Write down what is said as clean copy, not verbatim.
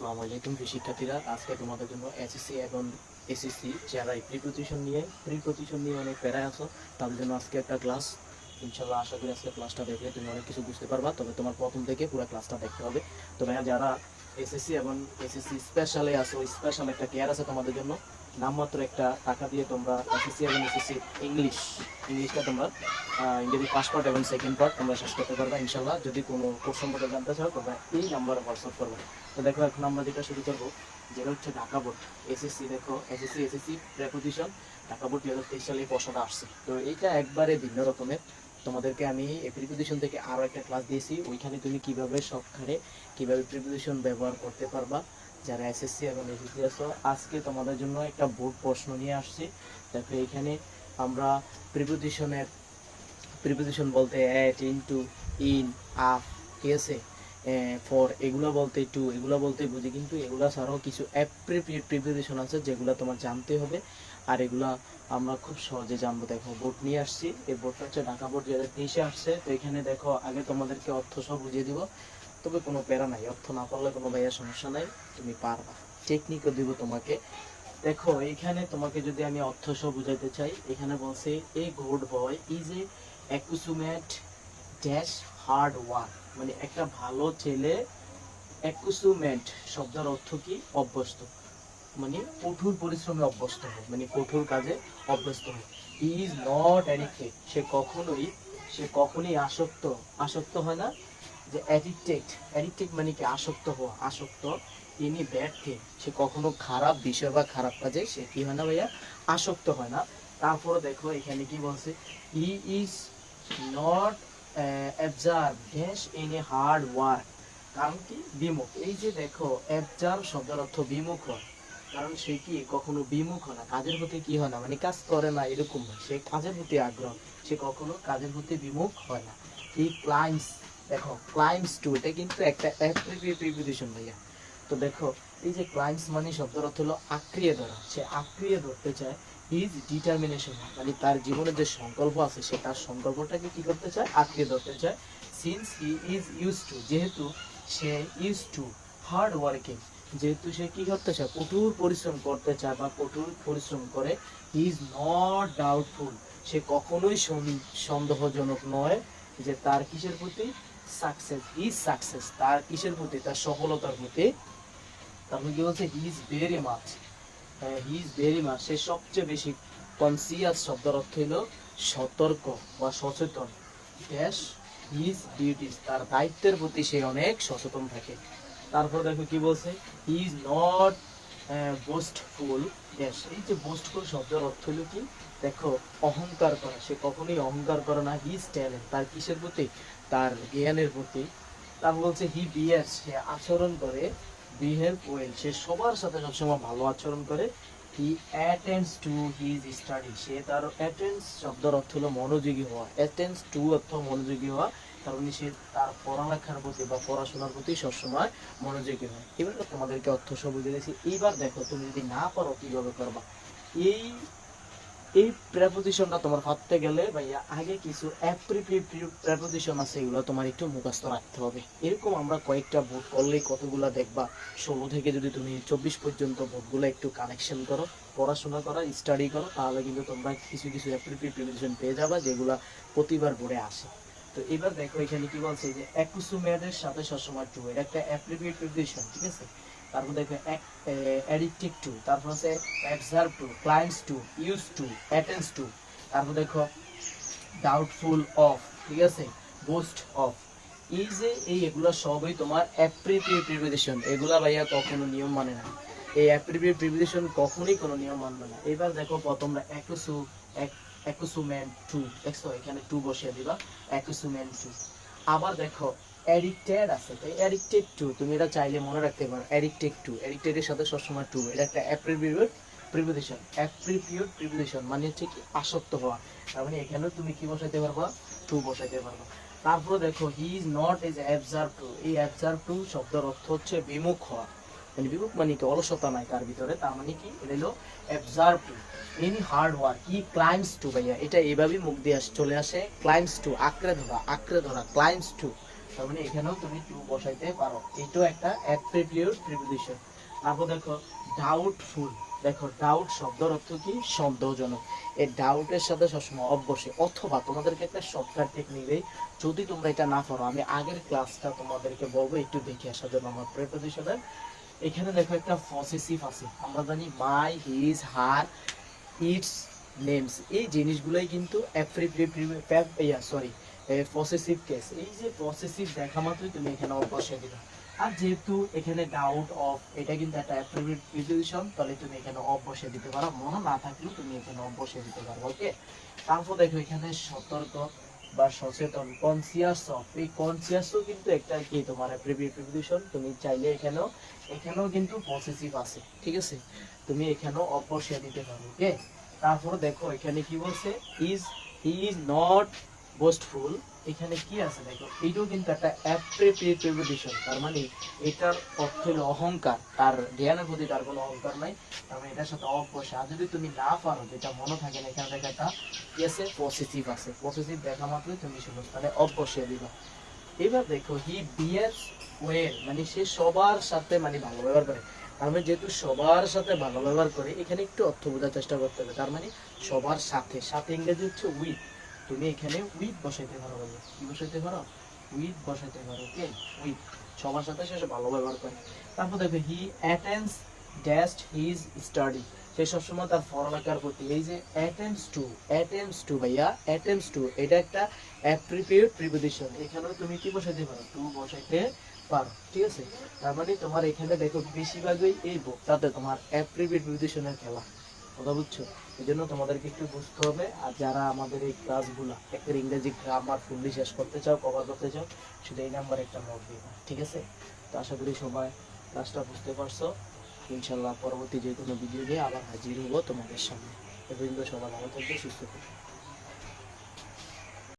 আসসালামু আলাইকুম শিক্ষার্থীরা, আজকে তোমাদের জন্য এসএসসি এবং এসএসসি যারা প্রি পজিশন নিয়ে অনেক প্যারায় আছো তাদের জন্য আজকে একটা ক্লাস। ইনশাআল্লাহ আশা করি আজকে ক্লাসটা দেখলে তুমি অনেক কিছু বুঝতে পারবা, তবে তোমার প্রথম থেকে পুরো ক্লাসটা দেখতে হবে। তো ভাইয়া যারা এসএসসি এবং এসএসসি স্পেশালে আছো, স্পেশাল একটা কেয়ার আছে তোমাদের জন্য। নামমাত্র একটা টাকা দিয়ে তোমরা এসএসসি এবং এসএসসি ইংলিশটা তোমরা ইংরেজি ফার্স্ট পার্ট এবং সেকেন্ড পার্ট তোমরা শেষ করতে পারবা ইনশাআল্লাহ। যদি কোনো কোর্স সম্পর্কে জানতে চাও তোমরা এই নাম্বারে হোয়াটসঅ্যাপ করবে। তো দেখো এখন আমরা যেটা শুরু করবো, যেটা হচ্ছে ঢাকা বোর্ড এসএসসি। দেখো এসএসসি প্রেপোজিশন ঢাকা বোর্ড 2023 সালে এই প্রশ্নটা আসছে। তো এইটা একবারে ভিন্ন রকমের। তোমাদেরকে আমি এই প্রিপোজিশন থেকে আরও একটা ক্লাস দিয়েছি, ওইখানে তুমি কিভাবে সবখানে কিভাবে প্রিপোজিশন ব্যবহার করতে পারবা যারা এসএসসি এবং এসএসসি আছো। আজকে তোমাদের জন্য একটা বোর্ড প্রশ্ন নিয়ে আসছি। দেখো এইখানে আমরা প্রিপোজিশন বলতে অ্যাট, ইনটু, ইন, আপ, ঠিক আছে, ফর, এগুলো বলতে টু, এগুলো বলতে বুঝি, কিন্তু এগুলো ছাড়াও কিছু অ্যাপ্রোপ্রিয়েট প্রিপোজিশন আছে যেগুলো তোমার জানতে হবে, আর এগুলা আমরা খুব সহজে জানবো। দেখো বোর্ড নিয়ে আসছি, এই বোর্ডটা হচ্ছে ঢাকা বোর্ড 2023 আসছে। তো এখানে দেখো আগে তোমাদেরকে অর্থ সহ বুঝিয়ে দিব, তবে কোনো প্যারা নাই, অর্থ না পারলে কোনো ভাইয়া সমস্যা নাই, তুমি পারবা, টেকনিকও দিব তোমাকে। দেখো এইখানে তোমাকে যদি আমি অর্থ সহ বুঝাইতে চাই, এখানে বলছে a good boy is a accustomed dash hard work, মানে একটা ভালো ছেলে। অ্যাকুসুমেন্ট শব্দের অর্থ কি? অভ্যস্ত, মানে কঠোর পরিশ্রমে অভ্যস্ত হয়, মানে কঠোর কাজে অভ্যস্ত হয়। হি ইজ নট অ্যাডিক্টেড, সে কখনোই আসক্ত হয় না। যে অ্যাডিক্টেড মানে কি? আসক্ত হওয়া, আসক্ত। ইনি ব্যাড থিং, সে কখনো খারাপ বিষয় বা খারাপ কাজে সে কি হয় না ভাইয়া? আসক্ত হয় না। তারপরে দেখো এখানে কি বলছে, হি is not observe dash in a hard work, কারণ কি? বিমুখ। এই যে দেখো অ্যাবজার্ভ শব্দের অর্থ বিমুখ হয়, কারণ সে কি কখনো বিমুখ হয় না, কাজের প্রতি কি হয় না, মানে কাজ করে না এরকম না, সে কাজের প্রতি আগ্রহ, সে কখনো কাজের প্রতি বিমুখ হয় না। হি ক্লাইম্বস, দেখো ক্লাইম্বস টু, এটা কিন্তু একটা প্রিপোজিশন ভাইয়া। তো দেখো এই যে ক্লাইম্বস মানে শব্দের অর্থ হলো আঁকড়িয়ে ধরা, সে আঁকড়িয়ে ধরতে চায়। হিজ ডিটারমিনেশন, মানে তার জীবনের যে সংকল্প আছে সে তার সংকল্পটাকে কি করতে চায়? আঁকড়িয়ে ধরতে চায়। Since he is use to, যেহেতু সে ইউজ টু হার্ড ওয়ার্কিং, যেহেতু সে কি করতে চায়? কঠোর পরিশ্রম করতে চায় বা কঠোর পরিশ্রম করে। হি ইজ নট ডাউটফুল, সে কখনোই সন্দেহজনক নয় যে তার কিসের প্রতি? সাকসেস, তার কিসের প্রতি? তার সফলতার প্রতি। তারপর কি বলছে? হি ইজ ভেরি মাচ, সে সবচেয়ে বেশি। কনসিয়াস শব্দের অর্থ হলো সতর্ক বা সচেতন। ড্যাশ হিজ ডিউটিস, তার দায়িত্বের প্রতি সে অনেক সচেতন থাকে। তারপর দেখো কি বলছে, হি ইজ নট বোস্টফুল ড্যাশ, এই যে বোস্টফুল শব্দের অর্থ হলো কি? দেখো অহংকার করা, সে কখনোই অহংকার করে না। হিজ ট্যালেন্ট, তার কিসের প্রতি? তার জ্ঞানের প্রতি। তারপর বলছে হি বিহেভ, সে আচরণ করে। বিহেভ ওয়েল, সে সবার সাথে সবসময় ভালো আচরণ করে। হি অ্যাটেন্ডস টু হিজ স্টাডি, সে তার অ্যাটেন্ডস শব্দের অর্থ হলো মনোযোগী হওয়া। অ্যাটেন্ডস টু অর্থ মনোযোগী হওয়া, তার মানে সে তার পড়ালেখার প্রতি বা পড়াশোনার প্রতি সবসময় মনোযোগী হয়। এবার তোমাদেরকে অর্থ সহ বুঝে দিয়েছি। এইবার দেখো তুমি যদি না পারো কিভাবে করবা। এই এই প্রেপোজিশনটা তোমার ভাবতে গেলে ভাইয়া আগে কিছু প্রেপোজিশন আছে, এগুলো তোমার একটু মুখস্থ রাখতে হবে। এরকম আমরা কয়েকটা বোর্ড করলেই কতগুলা দেখবা, 16 থেকে যদি তুমি 24 পর্যন্ত বোর্ডগুলো একটু কানেকশন করো, পড়াশোনা করো, স্টাডি করো, তাহলে কিন্তু তোমরা কিছু কিছু প্রেপোজিশন পেয়ে যাবা যেগুলা প্রতিবার বোর্ডে আসে। তো এবার দেখো এখানে কি বলছে, যে অ্যাকুসুমেটের সাথে সবসময় টু, এটা একটা প্রেপোজিশন, ঠিক আছে। তারপর দেখো অ্যাডিক্টেড টু, তারপর হচ্ছে absorb to, climbs to, use to, attends to. তারপর দেখো ডাউটফুল অফ, ঠিক আছে, বোস্ট অফ। এই যে এগুলো সবই তোমার অ্যাপ্রিপিয়েট প্রিপোজিশন, এগুলা ভাইয়া কখনো নিয়ম মানে না। এই অ্যাপ্রিপিয়েট প্রিপোজিশন কখনোই কোনো নিয়ম মানবে না। এবার দেখো প্রথমটা অ্যাকুসুমেন্ট টু, দেখছো এখানে টু বসিয়ে দিবা, অ্যাকুসুমেন্ট টু। আবার দেখো অ্যাডিক্টেড আছে, তাই অ্যাডিক্টেড টু, তুমি এটা চাইলে মনে রাখতে পারো। অ্যাডিক্টেড টু, অ্যাডিক্টেডের সাথে সবসময় টু, এটা একটা প্রিপোজিশন মানে হচ্ছে কি? আসক্ত হওয়া। তার মানে এখানেও তুমি কি বসাইতে পারবা? টু বসাইতে পারবা। তারপরে দেখো he is not is absorb to, এই অ্যাবজার্ভ টু শব্দের অর্থ হচ্ছে বিমুখ হওয়া, মানে বিমুখ মানে কি? অলসতা নাই তার ভিতরে, তার মানে কি? এটা হলো absorb to. In hard work he climbs to, ভাইয়া এটা এইভাবেই মুখ দিয়ে চলে আসে। ক্লাইম্বস টু, আঁকড়ে ধরা, ক্লাইম্বস টু, তার মানে এখানেও তুমি টু বসাইতে পারো, এটাও একটা অ্যাপ্রোপ্রিয়েট প্রিপোজিশন। তারপর দেখো ডাউটফুল, দেখো ডাউট শব্দের অর্থ কি, সন্দেহজনক। এই ডাউটের সাথে সবসময় অফ বসে, অথবা তোমাদেরকে একটা শর্টকাট টেকনিক দেই, যদি তোমরা এটা না পারো আমি আগের ক্লাসটা তোমাদেরকে বলবো একটু দেখে আসার জন্য আমার প্রিপোজিশনের। এখানে দেখো একটা পসেসিভ আছে, আমরা জানি মাই, হিজ, হার, ইটস, নেমস, এই জিনিসগুলোই কিন্তু সরি পসেসিভ কেস। এই যে পসেসিভ দেখা মাত্রই তুমি এখানে অফ বসিয়ে দিবে। আর যেহেতু এখানে ডাউট অফ, এটা কিন্তু একটা অ্যাপ্রোপ্রিয়েট প্রিপোজিশন, তাহলে তুমি এখানে অফ বসিয়ে দিতে পারো, মনে না থাকলেও তুমি এখানে অফ বসিয়ে দিতে পারো। ওকে, তারপর দেখো এখানে সতর্ক বা সচেতন, কনসিয়াস অফ, এই কনসিয়াসও কিন্তু একটা কি তোমার অ্যাপ্রোপ্রিয়েট প্রিপোজিশন, তুমি চাইলে এখানেও কিন্তু পসেসিভ আছে, ঠিক আছে, তুমি এখানেও অফ বসিয়ে দিতে পারো। ওকে, তারপর দেখো এখানে কি বলছে, is, he is not boastful, এখানে কি আছে দেখো, এইটাও কিন্তু একটা অ্যাপ্রোপ্রিয়েট প্রিপোজিশন, তার মানে এটার অর্থ হলো অহংকার, তার জ্ঞানের প্রতি তার কোনো অহংকার নাই, তার মানে এটার সাথে অফ বসে। আর যদি তুমি না পারো, যেটা মনে থাকে না, এখানে দেখা একটা কি আছে, পসেসিভ আছে, পসেসিভ দেখা মাত্রই তুমি শূন্যস্থানে অফ বসিয়ে দিবা। এবার দেখো হি বিয়ার্স ওয়েল, মানে সে সবার সাথে মানে ভালো ব্যবহার করে, তার মানে যেহেতু সবার সাথে ভালো ব্যবহার করে, এখানে একটু অর্থ বোঝার চেষ্টা করতে হবে, তার মানে সবার সাথে, সাথে ইংরেজি হচ্ছে উইথ, তুমি এখানে উইথ বসাইতে পারো, বলে কি বসাইতে পারো, উইথ বসাইতে পারো। ওকে, উইথ, সবার সাথে সে ভালো ব্যবহার করে। তারপর দেখো হি অ্যাটেন্ডস ড্যাস্ট হিজ স্টাডি, সে সবসময় তার পড়ালেখার প্রতি, এই যে অ্যাটেন্ডস টু ভাইয়া, অ্যাটেন্ডস টু, এটা একটা অ্যাপ্রোপ্রিয়েট প্রিপোজিশন, এখানেও তুমি কি বসাইতে পারো, টু বসাইতে পারো, ঠিক আছে। তার মানে তোমার এখানে দেখো বেশিরভাগই এই বক্তাতে তোমার অ্যাপ্রোপ্রিয়েট প্রিপোজিশনের খেলা, কথা বুঝছো, এই জন্য তোমাদেরকে একটু বুঝতে হবে। আর যারা আমাদের এই ক্লাসগুলো একটা ইংরেজি গ্রামার ফুললি শেষ করতে চাও, কভার করতে চাও, সেটা এই নাম্বার একটা নোট দিবা, ঠিক আছে। তো আশা করি সবাই ক্লাসটা বুঝতে পারছো। ইনশাল্লাহ পরবর্তী যে কোনো ভিডিও নিয়ে আবার হাজির হবো তোমাদের সামনে। এ পর্যন্ত সবাই ভালো থাকবে, সুস্থ থাকবে।